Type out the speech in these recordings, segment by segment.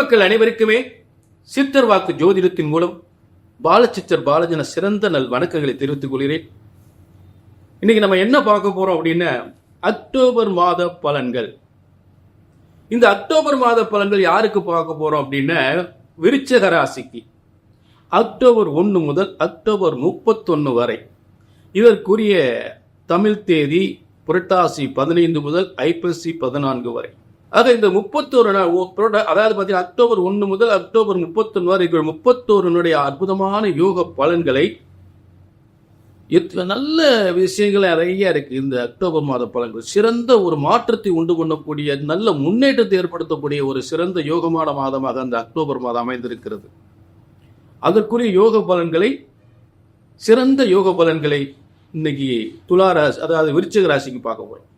மக்கள் அனைவருக்குமே சித்தர் வாக்கு ஜோதிடத்தின் மூலம் பாலசித்தர் பாலஜன சிறந்த நல் வணக்கங்களை தெரிவித்துக் கொள்கிறேன். இன்னைக்கு நம்ம என்ன பார்க்க போறோம் அப்படின்னா, அக்டோபர் மாத பலன்கள். இந்த அக்டோபர் மாத பலன்கள் யாருக்கு பார்க்க போறோம் அப்படின்னா, விருச்சிக ராசிக்கு அக்டோபர் 1 முதல் அக்டோபர் 31 வரை. இதற்குரிய தமிழ் தேதி புரட்டாசி 15 முதல் ஐப்பசி 14 வரை. ஆக இந்த 31 நாள், அதாவது பார்த்தீங்கன்னா அக்டோபர் 1 முதல் அக்டோபர் 31 வரை 31 அற்புதமான யோக பலன்களை, நல்ல விஷயங்கள் நிறைய இருக்கு. இந்த அக்டோபர் மாத பலன்கள் சிறந்த ஒரு மாற்றத்தை உண்டு பண்ணக்கூடிய, நல்ல முன்னேற்றத்தை ஏற்படுத்தக்கூடிய ஒரு சிறந்த யோகமான மாதமாக அந்த அக்டோபர் மாதம் அமைந்திருக்கிறது. அதற்குரிய யோக பலன்களை, சிறந்த யோக பலன்களை இன்னைக்கு துளாராசி, அதாவது விருச்சிக ராசிக்கு பார்க்க போறோம்.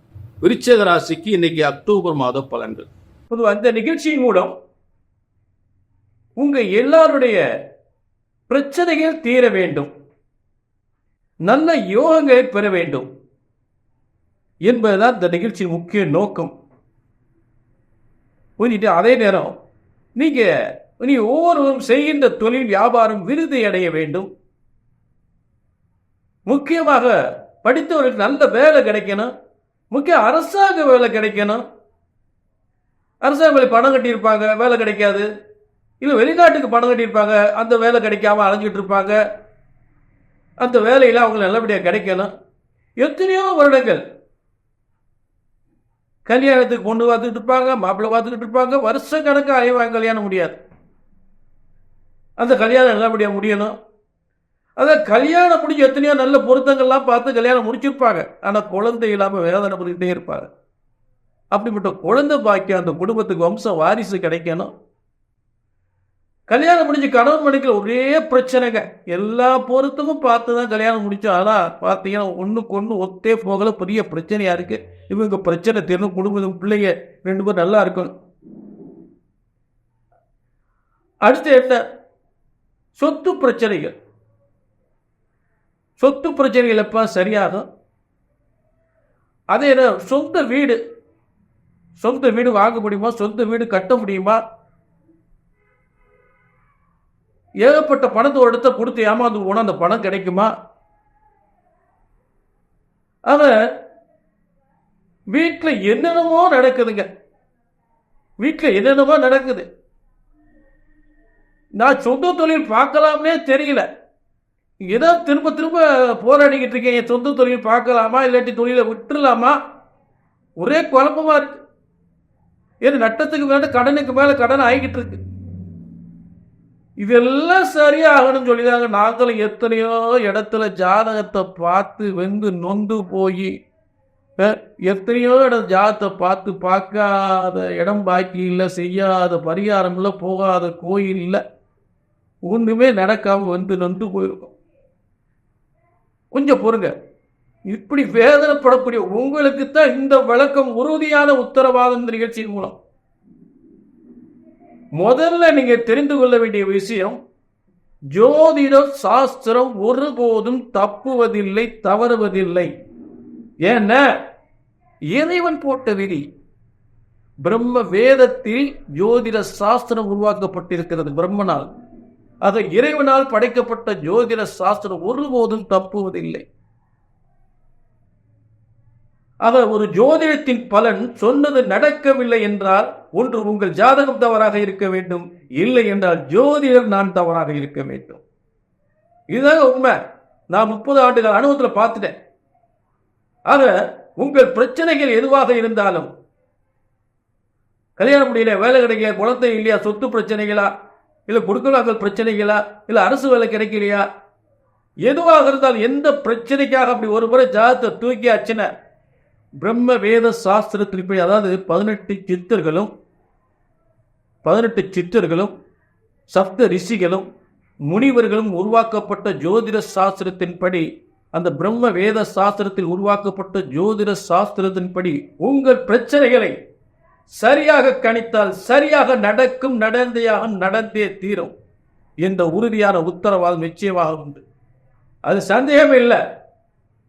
விருச்சிக ராசிக்கு இன்னைக்கு அக்டோபர் மாத பலன்கள். பொதுவாக இந்த நிகழ்ச்சியின் மூலம் உங்க எல்லாருடைய பிரச்சனைகள் தீர வேண்டும், நல்ல யோகங்களை பெற வேண்டும் என்பதுதான் இந்த நிகழ்ச்சியின் முக்கிய நோக்கம். புரிஞ்சுட்டு அதே நேரம் நீ ஒவ்வொருவரும் செய்கின்ற தொழில் வியாபாரம் விருதை அடைய வேண்டும். முக்கியமாக படித்தவர்களுக்கு நல்ல வேலை கிடைக்கணும். முக்கிய அரசாங்க வேலை கிடைக்கணும். அரசாங்க வேலை பணம் கட்டியிருப்பாங்க, வேலை கிடைக்காது. இல்லை வெளிநாட்டுக்கு பணம் கட்டியிருப்பாங்க, அந்த வேலை கிடைக்காம அலைஞ்சிட்டு இருப்பாங்க. அந்த வேலையில் அவங்க நல்லபடியாக கிடைக்கணும். எத்தனையோ வருடங்கள் கல்யாணத்துக்கு பொண்ணு பார்த்துக்கிட்டு இருப்பாங்க, மாப்பிள்ளை பார்த்துக்கிட்டு இருப்பாங்க. வருஷ கணக்காக அலைவாங்க, கல்யாணம் முடியாது. அந்த கல்யாணம் நல்லபடியாக முடியணும். அதான் கல்யாணம் முடிஞ்சு எத்தனையோ நல்ல பொருத்தங்கள்லாம் பார்த்து கல்யாணம் முடிச்சிருப்பாங்க. ஆனால் குழந்தை இல்லாமல் வேதனை பண்ணிக்கிட்டே இருப்பாங்க. அப்படிப்பட்ட குழந்தை பாக்கியம் அந்த குடும்பத்துக்கு வம்ச வாரிசு கிடைக்கணும். கல்யாணம் முடிஞ்சு கணவன் மணிக்கு ஒரே பிரச்சனைங்க. எல்லா பொருத்தமும் பார்த்து தான் கல்யாணம் முடிச்சோம். ஆனால் பார்த்தீங்கன்னா ஒன்றுக்கு ஒன்று ஒத்தே போகல, பெரிய பிரச்சனையா இருக்கு. இவங்க பிரச்சனை தெரியும், குடும்பம் பிள்ளைங்க 2 பேரும் நல்லா இருக்கணும். அடுத்து என்ன? சொத்து பிரச்சனைகள். சொத்து பிரச்சனைகள் எப்ப சரியாகும்? அதே சொந்த வீடு வாங்க முடியுமா? சொந்த வீடு கட்ட முடியுமா? ஏகப்பட்ட பணத்தை ஒரு இடத்த கொடுத்து ஏமாந்து போனா அந்த பணம் கிடைக்குமா? ஆக வீட்டில் என்னென்னமோ நடக்குதுங்க. வீட்டில் என்னென்னமோ நடக்குது. நான் சொந்த தொழில் பார்க்கலாம்னே தெரியல. ஏதோ திரும்ப போராடிக்கிட்டு இருக்கேன். என் சொந்த தொழில் பார்க்கலாமா இல்லாட்டி தொழிலை விட்டுலாமா? ஒரே குழப்பமா இருக்கு. ஏன்னா நட்டத்துக்கு மேல கடனுக்கு மேல கடன் ஆகிக்கிட்டு இருக்கு. இதெல்லாம் சரியா ஆகணும்னு சொல்லிதாங்க நாங்களும் எத்தனையோ இடத்துல ஜாதகத்தை பார்த்து வெந்து நொந்து போய், எத்தனையோ ஜாதகத்தை பார்த்து பார்க்காத இடம் பாக்கி இல்லை, செய்யாத பரிகாரம் இல்லை, போகாத கோயில் இல்லை, ஒன்றுமே நடக்காம வந்து நொந்து போயிருக்கோம். கொஞ்சம் பொறுங்க. இப்படி வேதனைப்படக்கூடிய உங்களுக்கு தான் இந்த விளக்கம் உறுதியான உத்தரவாதம் இந்த நிகழ்ச்சியின் மூலம். முதல்ல நீங்க தெரிந்து கொள்ள வேண்டிய விஷயம், ஜோதிட சாஸ்திரம் ஒருபோதும் தப்புவதில்லை, தவறுவதில்லை. ஏன்னா இறைவன் போட்ட விதி. பிரம்ம வேதத்தில் ஜோதிட சாஸ்திரம் உருவாக்கப்பட்டிருக்கிறது பிரம்மனால். அது இறைவனால் படைக்கப்பட்ட ஜோதிட சாஸ்திரம் ஒருபோதும் தப்புவதில்லை. ஆக ஒரு ஜோதிடத்தின் பலன் சொன்னது நடக்கவில்லை என்றால் ஒன்று உங்கள் ஜாதகம் தவறாக இருக்க வேண்டும், இல்லை என்றால் ஜோதிடர் நான் தவறாக இருக்க வேண்டும். இதுதான் உண்மை. நான் 30 ஆண்டுகள் அனுபவத்தில் பார்த்துட்டேன். ஆக உங்கள் பிரச்சனைகள் எதுவாக இருந்தாலும், கல்யாணம் முடியல, வேலை கிடைக்கல, குழந்தை இல்லையா, சொத்து பிரச்சனைகளா, இல்லை கொடுக்கலாக்கள் பிரச்சனைகளா, இல்லை அரசு வேலை கிடைக்கலையா, எதுவாக இருந்தால் எந்த பிரச்சனைக்காக அப்படி ஒரு முறை ஜாதகத்தை தூக்கியாச்சுன்னா பிரம்ம வேத சாஸ்திரத்தில் போய், அதாவது 18 சித்தர்களும் சப்த ரிஷிகளும் முனிவர்களும் உருவாக்கப்பட்ட ஜோதிட சாஸ்திரத்தின்படி, அந்த பிரம்ம வேத சாஸ்திரத்தில் உருவாக்கப்பட்ட ஜோதிட சாஸ்திரத்தின்படி உங்கள் பிரச்சனைகளை சரியாக கணித்தால் சரியாக நடக்கும், நடந்தே தீரும் என்ற உறுதியான உத்தரவாதம் நிச்சயமாக உண்டு. அது சந்தேகம் இல்லை.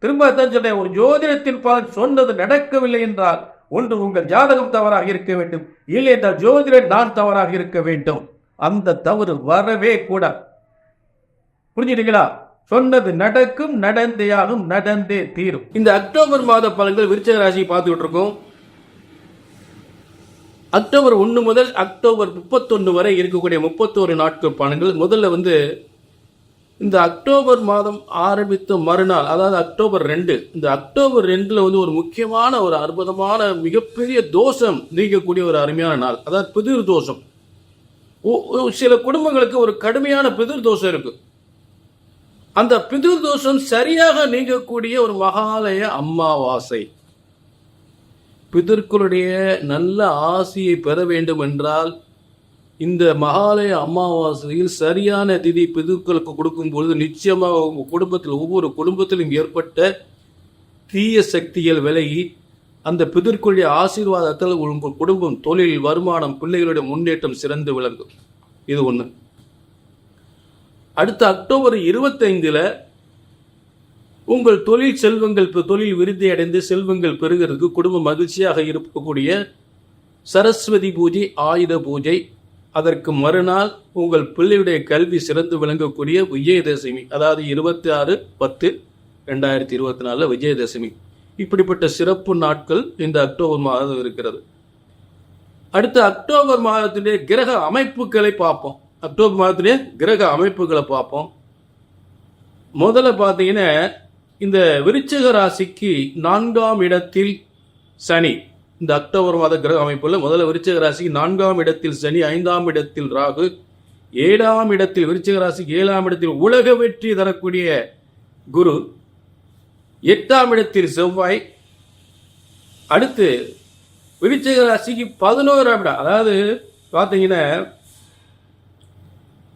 திரும்ப தான் சொன்னேன், ஒரு ஜோதிடத்தின் பலன் சொன்னது நடக்கவில்லை என்றால் ஒன்று உங்கள் ஜாதகம் தவறாக இருக்க வேண்டும், இல்லை என்றால் ஜோதிடர் நான் தவறாக இருக்க வேண்டும். அந்த தவறு வரவே கூடாது. புரிஞ்சுட்டீங்களா? சொன்னது நடக்கும், நடந்தே ஆகும், நடந்தே தீரும். இந்த அக்டோபர் மாத பலன்கள் விருச்சிக ராசி பார்த்துக்கிட்டு இருக்கோம். அக்டோபர் 1 முதல் அக்டோபர் 31 வரை இருக்கக்கூடிய 31 நாட்கள் பலன்கள். முதல்ல இந்த அக்டோபர் மாதம் ஆரம்பித்த மறுநாள், அதாவது அக்டோபர் 2, இந்த அக்டோபர் 2ல ஒரு முக்கியமான ஒரு அற்புதமான மிகப்பெரிய தோஷம் நீங்கக்கூடிய ஒரு அருமையான நாள். அதாவது பிதிர் தோஷம். சில குடும்பங்களுக்கு ஒரு கடுமையான பிதிர் தோஷம் இருக்கு. அந்த பிதிர் தோஷம் சரியாக நீங்கக்கூடிய ஒரு மகாலய அமாவாசை. பிதர்களுடைய நல்ல ஆசியை பெற வேண்டும் என்றால் இந்த மகாலய அமாவாசையில் சரியான திதி பிதர்களுக்கு கொடுக்கும் பொழுது நிச்சயமாக ஒவ்வொரு குடும்பத்திலும் ஏற்பட்ட தீய சக்திகள் விலகி அந்த பிதர்களுடைய ஆசீர்வாதத்தால் உங்கள் குடும்பம், தொழில், வருமானம், பிள்ளைகளுடைய முன்னேற்றம் சிறந்து விளங்கும். இது ஒன்று. அடுத்த அக்டோபர் 25 உங்கள் தொழில் செல்வங்கள், தொழில் விருத்தி அடைந்து செல்வங்கள் பெறுகிறதுக்கு, குடும்பம் மகிழ்ச்சியாக இருக்கக்கூடிய சரஸ்வதி பூஜை, ஆயுத பூஜை. அதற்கு மறுநாள் உங்கள் பிள்ளையுடைய கல்வி சிறந்து விளங்கக்கூடிய விஜயதசமி, அதாவது 26/10/2024 விஜயதசமி. இப்படிப்பட்ட சிறப்பு நாட்கள் இந்த அக்டோபர் மாதம் இருக்கிறது. அடுத்த அக்டோபர் மாதத்திலே கிரக அமைப்புகளை பார்ப்போம். அக்டோபர் மாதத்திலே கிரக அமைப்புகளை பார்ப்போம். முதல்ல பார்த்தீங்கன்னா இந்த விருச்சிக ராசிக்கு 4ஆம் இடத்தில் சனி. இந்த அக்டோபர் மாத கிரக அமைப்புல முதல்ல விருச்சிக ராசிக்கு 4ஆம் இடத்தில் சனி, 5ஆம் இடத்தில் ராகு, 7ஆம் இடத்தில் விருச்சிக ராசிக்கு 7ஆம் இடத்தில் உலக வெற்றி தரக்கூடிய குரு, 8ஆம் இடத்தில் செவ்வாய். அடுத்து விருச்சிக ராசிக்கு 11ஆம் இடம், அதாவது பார்த்தீங்கன்னா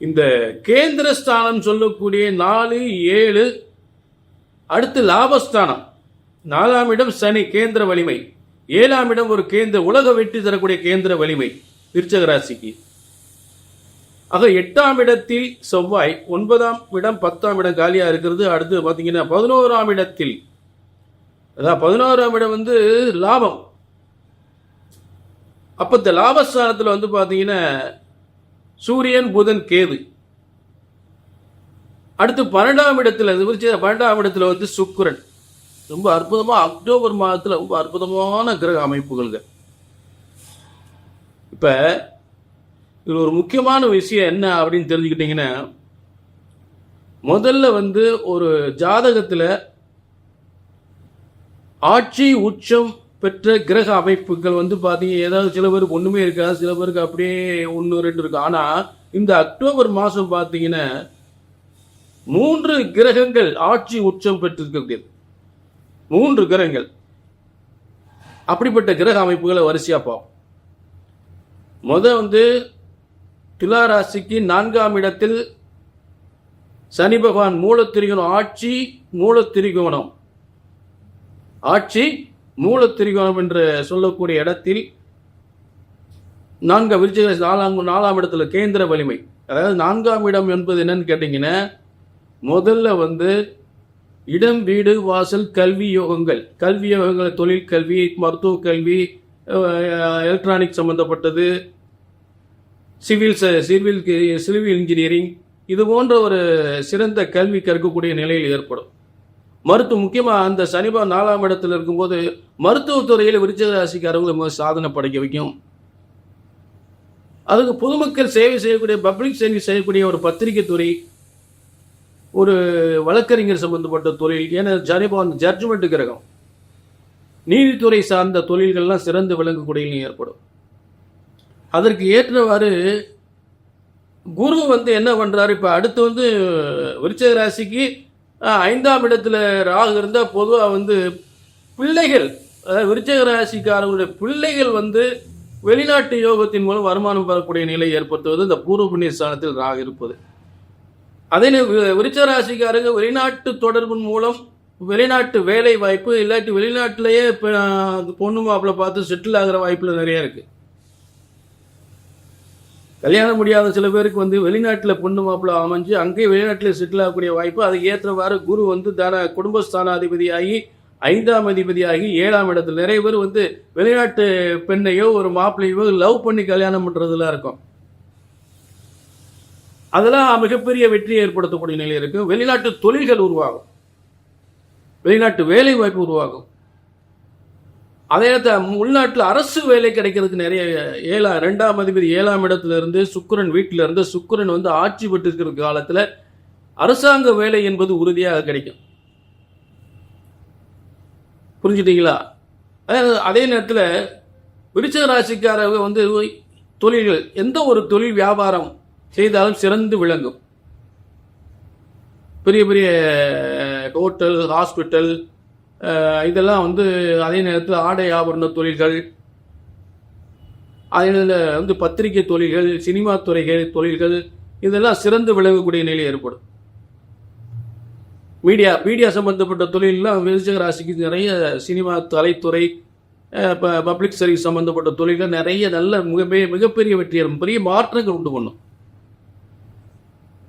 இந்த கேந்திரஸ்தானம் சொல்லக்கூடிய 4, 7. அடுத்து லாபஸ்தானம், 4ஆம் இடம் சனி, கேந்திர வலிமை. 7ஆம் இடம் ஒரு கேந்திர உலக வெற்றி தரக்கூடிய கேந்திர வலிமை விருச்சிக ராசிக்கு. ஆக 8ஆம் இடத்தில் செவ்வாய், 9ஆம் இடம் 10ஆம் இடம் காலியா இருக்கிறது. அடுத்து பார்த்தீங்கன்னா 11ஆம் இடத்தில், அதான் 11ஆம் இடம் லாபம். அப்ப இந்த லாபஸ்தானத்தில் பார்த்தீங்கன்னா சூரியன், புதன், கேது. அடுத்து 12ஆம் இடத்துல 12ஆம் இடத்துல சுக்கிரன். ரொம்ப அற்புதமா அக்டோபர் மாதத்துல ரொம்ப அற்புதமான கிரக அமைப்புகள். இப்ப இது ஒரு முக்கியமான விஷயம் என்ன அப்படின்னு தெரிஞ்சுக்கிட்டீங்கன்னா, முதல்ல ஒரு ஜாதகத்துல ஆட்சி உச்சம் பெற்ற கிரக அமைப்புகள் பாத்தீங்க, ஏதாவது சில பேருக்கு ஒண்ணுமே இருக்காது, சில பேருக்கு அப்படியே 1, 2 இருக்கு. ஆனா இந்த அக்டோபர் மாசம் பாத்தீங்கன்னா 3 கிரகங்கள் ஆட்சி உச்சம் பெற்றிருக்கக்கூடியது. 3 கிரகங்கள். அப்படிப்பட்ட கிரக அமைப்புகளை வரிசையா பார்ப்போம். துலா ராசிக்கு 4ஆம் இடத்தில் சனி பகவான் மூலத்திரிகோணம் ஆட்சி, மூலத்திரிகோணம் ஆட்சி, மூலத்திரிகோணம் என்று சொல்லக்கூடிய இடத்தில் 4 விருச்சிக 4ஆம் இடத்துல கேந்திர வலிமை. அதாவது 4ஆம் இடம் என்பது என்னன்னு கேட்டீங்கன்னா, முதல்ல இடம், வீடு, வாசல், கல்வி யோகங்கள். கல்வி யோகங்கள் தொழில் கல்வி, மருத்துவ கல்வி, எலக்ட்ரானிக் சம்பந்தப்பட்டது, சிவில் இன்ஜினியரிங், இது போன்ற ஒரு சிறந்த கல்வி கற்கக்கூடிய நிலையில் ஏற்படும். முக்கியமாக அந்த சனிபா 4ஆம் இடத்தில் இருக்கும்போது மருத்துவத்துறையில் விருச்சிக ராசிக்காரங்களை சாதனை படைக்க வைக்கும். அதுக்கு பொதுமக்கள் சேவை செய்யக்கூடிய, பப்ளிக் சர்வீஸ் செய்யக்கூடிய ஒரு பத்திரிகை துறை, ஒரு வழக்கறிஞர் சம்பந்தப்பட்ட தொழில். ஏன்னா சனிபவன் ஜட்ஜ்மெண்ட் கிரகம், நீதித்துறை சார்ந்த தொழில்கள்லாம் சிறந்து விளங்கக்கூடிய ஏற்படும். அதற்கு ஏற்றவாறு குரு என்ன பண்றாரு, இப்ப அடுத்து விருச்சிக ராசிக்கு 5ஆம் இடத்துல ராகு இருந்தா பொதுவா பிள்ளைகள், அதாவது விருச்சிக ராசிக்காரர்களுடைய பிள்ளைகள் வெளிநாட்டு யோகத்தின் மூலம் வருமானம் பெறக்கூடிய நிலை ஏற்படுத்துவது இந்த பூர்வ புண்ணிய ஸ்தானத்தில் ராகு இருப்பது. அதே விருச்சிக ராசிக்காரங்க வெளிநாட்டு தொடர்பின் மூலம் வெளிநாட்டு வேலை வாய்ப்பு, இல்லாட்டி வெளிநாட்டிலேயே பொண்ணு மாப்பிள்ளை பார்த்து செட்டில் ஆகிற வாய்ப்புல நிறைய இருக்கு. கல்யாணம் முடியாத சில பேருக்கு வெளிநாட்டில் பொண்ணு மாப்பிள்ளை அமைஞ்சு அங்கேயே வெளிநாட்டில் செட்டில் ஆகக்கூடிய வாய்ப்பு. அதுக்கு ஏற்றவாறு குரு குடும்பஸ்தானாதிபதியாகி 5ஆம் அதிபதியாகி 7ஆம் இடத்துல நிறைய பேர் வந்து வெளிநாட்டு பெண்ணையோ ஒரு மாப்பிள்ளையோ லவ் பண்ணி கல்யாணம் பண்றதுலாம் இருக்கும். அதெல்லாம் மிகப்பெரிய வெற்றியை ஏற்படுத்தக்கூடிய நிலை இருக்கு. வெளிநாட்டு தொழில்கள் உருவாகும், வெளிநாட்டு வேலை வாய்ப்பு உருவாகும். அதே உள்நாட்டில் அரசு வேலை கிடைக்கிறதுக்கு நிறைய 2ஆம் அதிபதி 7ஆம் இடத்துல இருந்து சுக்கிரன் வீட்டில இருந்து சுக்கிரன் வந்து ஆட்சி பெற்று இருக்கிற காலத்துல அரசாங்க வேலை என்பது உறுதியாக கிடைக்கும். புரிஞ்சுட்டீங்களா? அதே நேரத்தில் விருச்சிக ராசிக்காரங்க வந்து தொழில்கள், எந்த ஒரு தொழில் வியாபாரம் செய்தாலும் சிறந்து விளங்கும். பெரிய பெரிய ஹோட்டல், ஹாஸ்பிட்டல், இதெல்லாம் வந்து அதே நேரத்தில் ஆடை ஆபரண தொழில்கள், அதில் வந்து பத்திரிகை தொழில்கள், சினிமா துறைகள் தொழில்கள், இதெல்லாம் சிறந்து விளங்கக்கூடிய நிலை ஏற்படும். மீடியா சம்பந்தப்பட்ட தொழிலெலாம் விருச்சிக ராசிக்கு நிறைய சினிமா கலைத்துறை, பப்ளிக் சர்வீஸ் சம்பந்தப்பட்ட தொழில்கள் நிறைய நல்ல மிகப்பெரிய வெற்றி, பெரிய மாற்றங்கள் உண்டு பண்ணும்.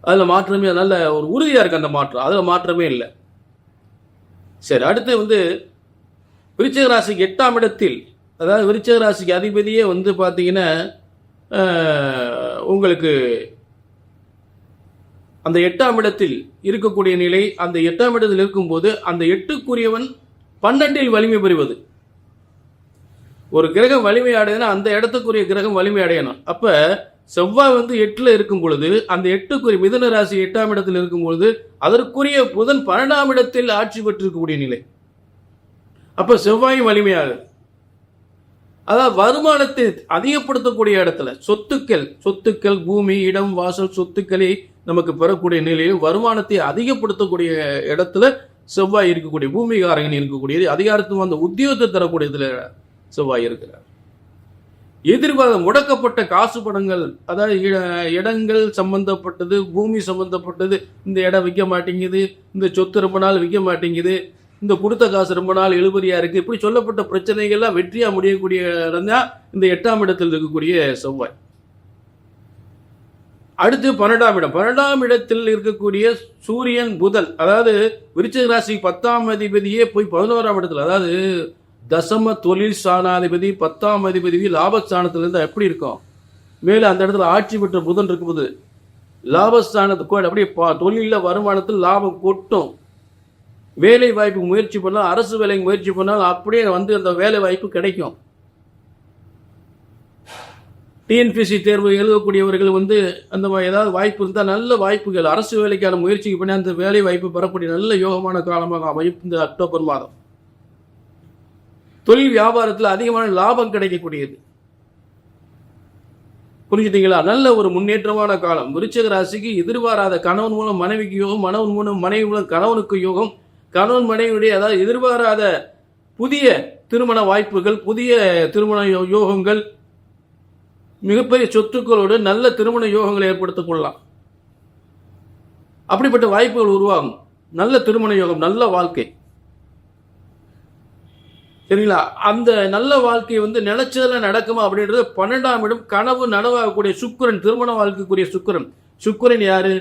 அதில் மாற்றமே நல்ல ஒரு உறுதியாக இருக்குது அந்த மாற்றம், அதில் மாற்றமே இல்லை. சரி, அடுத்து வந்து விருச்சிக ராசிக்கு 8ஆம் இடத்தில், அதாவது விருச்சிக ராசிக்கு அதிபதியே வந்து பார்த்தீங்கன்னா உங்களுக்கு அந்த 8ஆம் இடத்தில் இருக்கக்கூடிய நிலை. அந்த 8ஆம் இடத்தில் இருக்கும்போது அந்த 8க்குரியவன் 12இல் வலிமை பெறுவது. ஒரு கிரகம் வலிமை அடையணும், அந்த இடத்துக்குரிய கிரகம் வலிமை அடையணும். அப்ப செவ்வாய் வந்து 8ல் இருக்கும் பொழுது அந்த 8க்குரிய மிதுன ராசி 8ஆம் இடத்தில் இருக்கும் பொழுது அதற்குரிய புதன் 12ஆம் இடத்தில் ஆட்சி பெற்றிருக்கக்கூடிய நிலை. அப்ப செவ்வாயும் வலிமையாகுது. அதாவது வருமானத்தை அதிகப்படுத்தக்கூடிய இடத்துல சொத்துக்கள், பூமி, இடம், வாசல், சொத்துக்களை நமக்கு பெறக்கூடிய நிலையில் வருமானத்தை அதிகப்படுத்தக்கூடிய இடத்துல செவ்வாய் இருக்கக்கூடிய, பூமிகாரகன் இருக்கக்கூடியது, அதிகாரத்துவம் அந்த உத்தியோகத்தை தரக்கூடியதுல செவ்வாய் இருக்கிறார். எதிர்பார்த்த முடக்கப்பட்ட காசு பணங்கள், அதாவது இடங்கள் சம்பந்தப்பட்டது, பூமி சம்பந்தப்பட்டது, இந்த இடம் விற்க மாட்டேங்குது, இந்த சொத்து ரொம்ப நாள் விற்க மாட்டேங்குது, இந்த கொடுத்த காசு ரொம்ப நாள் இழுபறியா இருக்கு, இப்படி சொல்லப்பட்ட பிரச்சனைகள்லாம் வெற்றியா முடியக்கூடிய இடம் தான் இந்த 8ஆம் இடத்தில் இருக்கக்கூடிய செவ்வாய். அடுத்து 12ஆம் இடம். 12ஆம் இடத்தில் இருக்கக்கூடிய சூரியன், புதன், அதாவது விருச்சிக ராசி 10ஆம் அதிபதியே போய் 11ஆம் இடத்துல, அதாவது தசம தொழில் ஸ்தானாதிபதி 10ஆம் அதிபதி லாபஸ்தானத்துல இருந்தா எப்படி இருக்கும்? மேல அந்த இடத்துல ஆட்சி பெற்ற புதன் இருக்கும்போது லாபஸ்தானத்துக்கு அப்படியே தொழில வருமானத்தில் லாபம் கொட்டும். வேலை வாய்ப்பு முயற்சி பண்ணால், அரசு வேலைக்கு முயற்சி பண்ணால் அப்படியே வந்து அந்த வேலை வாய்ப்பு கிடைக்கும். டிஎன்பிஎஸ்சி தேர்வு எழுதக்கூடியவர்கள் வந்து அந்த ஏதாவது வாய்ப்பு இருந்தால், நல்ல வாய்ப்புகள், அரசு வேலைக்கான முயற்சிக்கு பண்ணி அந்த வேலை வாய்ப்பு பெறக்கூடிய நல்ல யோகமான காலமாக அமையும் இந்த அக்டோபர் மாதம். தொழில் வியாபாரத்தில் அதிகமான லாபம் கிடைக்கக்கூடியது. புரிஞ்சுட்டீங்களா? நல்ல ஒரு முன்னேற்றமான காலம். விருச்சிக ராசிக்கு எதிர்பாராத கணவன் மூலம் மனைவிக்கு யோகம், மனைவன் மூலம் மனைவி மூலம் கணவனுக்கு யோகம், கணவன் மனைவியுடைய அதாவது எதிர்பாராத புதிய திருமண வாய்ப்புகள், புதிய திருமண யோகங்கள், மிகப்பெரிய சொத்துக்களோடு நல்ல திருமண யோகங்களை ஏற்படுத்திக் கொள்ளலாம். அப்படிப்பட்ட வாய்ப்புகள் உருவாகும். நல்ல திருமண யோகம், நல்ல வாழ்க்கை. சரிங்களா? அந்த நல்ல வாழ்க்கை வந்து நினைச்சதுல நடக்குமா அப்படின்றது 12ஆம் இடம். கனவு நனவாகக்கூடிய சுக்கிரன், திருமண வாழ்க்கைக்குரிய சுக்கிரன். சுக்கிரன் யாரு?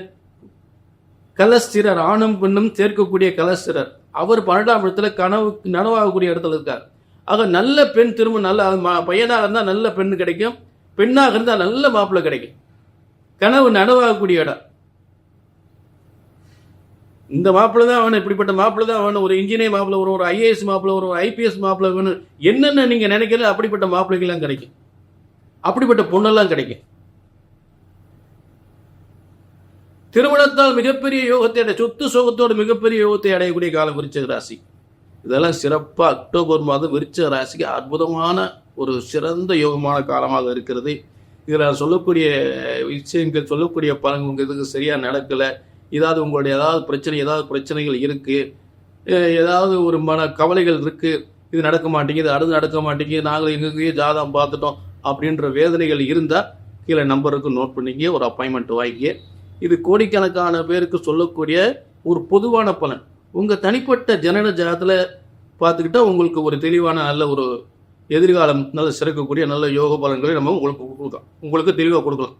கலஸ்திரர், ஆணும் பெண்ணும் சேர்க்கக்கூடிய கலஸ்திரர். அவர் 12ஆம் இடத்துல கனவு நனவாகக்கூடிய இடத்துல இருக்கார். ஆக நல்ல பெண் திருமணம், நல்ல பையனாக இருந்தால் நல்ல பெண் கிடைக்கும், பெண்ணாக இருந்தால் நல்ல மாப்பிள்ளை கிடைக்கும். கனவு நனவாகக்கூடிய இடம். இந்த மாப்பிள்ளை தான் வேணும், இப்படிப்பட்ட மாப்பிள்ளை தான் வேணும், ஒரு இன்ஜினியர் மாப்பிள்ளை வரும், ஒரு ஐஏஎஸ் மாப்பிள்ளை வரும், ஒரு ஐபிஎஸ் மாப்பிள்ளை வேணும், என்னென்ன நீங்க நினைக்கிறீங்க அப்படிப்பட்ட மாப்பிள்ளைகள்லாம் கிடைக்கும், அப்படிப்பட்ட பொண்ணெல்லாம் கிடைக்கும். திருமணத்தால் மிகப்பெரிய யோகத்தை சொத்து சோகத்தோடு மிகப்பெரிய யோகத்தை அடையக்கூடிய காலம் விருச்சிக ராசி. இதெல்லாம் சிறப்பாக அக்டோபர் மாதம் விருச்சிக ராசிக்கு அற்புதமான ஒரு சிறந்த யோகமான காலமாக இருக்கிறது. இதில் சொல்லக்கூடிய விஷயங்கள், சொல்லக்கூடிய பலன்கள் இதுக்கு சரியாக நடக்கலை, ஏதாவது உங்களுடைய ஏதாவது பிரச்சனைகள் இருக்குது, ஏதாவது ஒரு கவலைகள் இருக்குது, இது நடக்க மாட்டேங்குது, அடுத்து நடக்க மாட்டேங்குது, நாங்கள் எங்கேயே ஜாதகம் பார்த்துட்டோம் அப்படின்ற வேதனைகள் இருந்தால் கீழே நம்பருக்கு நோட் பண்ணிக்க, ஒரு அப்பாயின்மெண்ட் வாங்கிக்க. இது கோடிக்கணக்கான பேருக்கு சொல்லக்கூடிய ஒரு பொதுவான பலன். உங்கள் தனிப்பட்ட ஜனன ஜாதத்தில் பார்த்துக்கிட்டா உங்களுக்கு ஒரு தெளிவான நல்ல ஒரு எதிர்காலம் நல்ல சிறக்கக்கூடிய நல்ல யோக பலன்களை நம்ம உங்களுக்கு தெளிவாக கொடுக்கலாம்.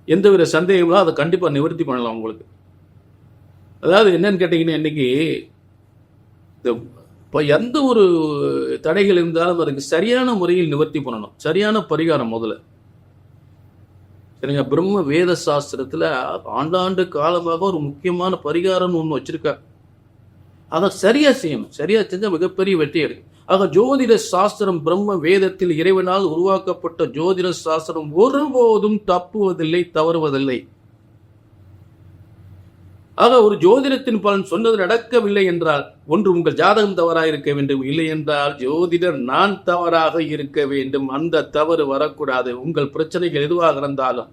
எந்தவித சந்தேகங்களும் அதை கண்டிப்பாக நிவர்த்தி பண்ணலாம் உங்களுக்கு. அதாவது என்னன்னு கேட்டிங்கன்னா, இன்னைக்கு இப்போ எந்த ஒரு தடைகள் இருந்தாலும் அதுக்கு சரியான முறையில் நிவர்த்தி பண்ணணும், சரியான பரிகாரம் முதல்ல. சரிங்க. பிரம்ம வேத சாஸ்திரத்தில் ஆண்டாண்டு காலமாக ஒரு முக்கியமான பரிகாரம்னு ஒன்று வச்சிருக்காங்க. அதை சரியா செய்யணும். சரியா செஞ்சால் மிகப்பெரிய வெற்றி அடையும். ஆக ஜோதிட சாஸ்திரம், பிரம்ம வேதத்தில் இறைவனால் உருவாக்கப்பட்ட ஜோதிட சாஸ்திரம் ஒருபோதும் தப்புவதில்லை, தவறுவதில்லை. ஆக ஒரு ஜோதிடத்தின் பலன் சொன்னது நடக்கவில்லை என்றால் ஒன்று உங்கள் ஜாதகம் தவறாக இருக்க வேண்டும், இல்லை என்றால் ஜோதிடர் நான் தவறாக இருக்க வேண்டும். அந்த தவறு வரக்கூடாது. உங்கள் பிரச்சனைகள் எதுவாக இருந்தாலும்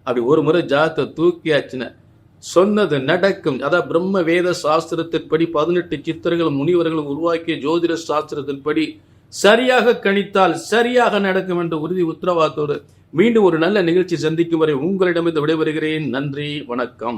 அப்படி ஒரு முறை ஜாதகத்தை தூக்கியாச்சுன்னு சொன்னது நடக்கும். அதான் பிரம்ம வேத சாஸ்திரத்தின்படி 18 சித்தர்களும் முனிவர்களும் உருவாக்கிய ஜோதிட சாஸ்திரத்தின்படி சரியாக கணித்தால் சரியாக நடக்கும் என்ற உறுதி உத்தரவாதத்தோடு மீண்டும் ஒரு நல்ல நிகழ்ச்சி சந்திக்கும் வரை உங்களிடமிருந்து விடைபெறுகிறேன். நன்றி, வணக்கம்.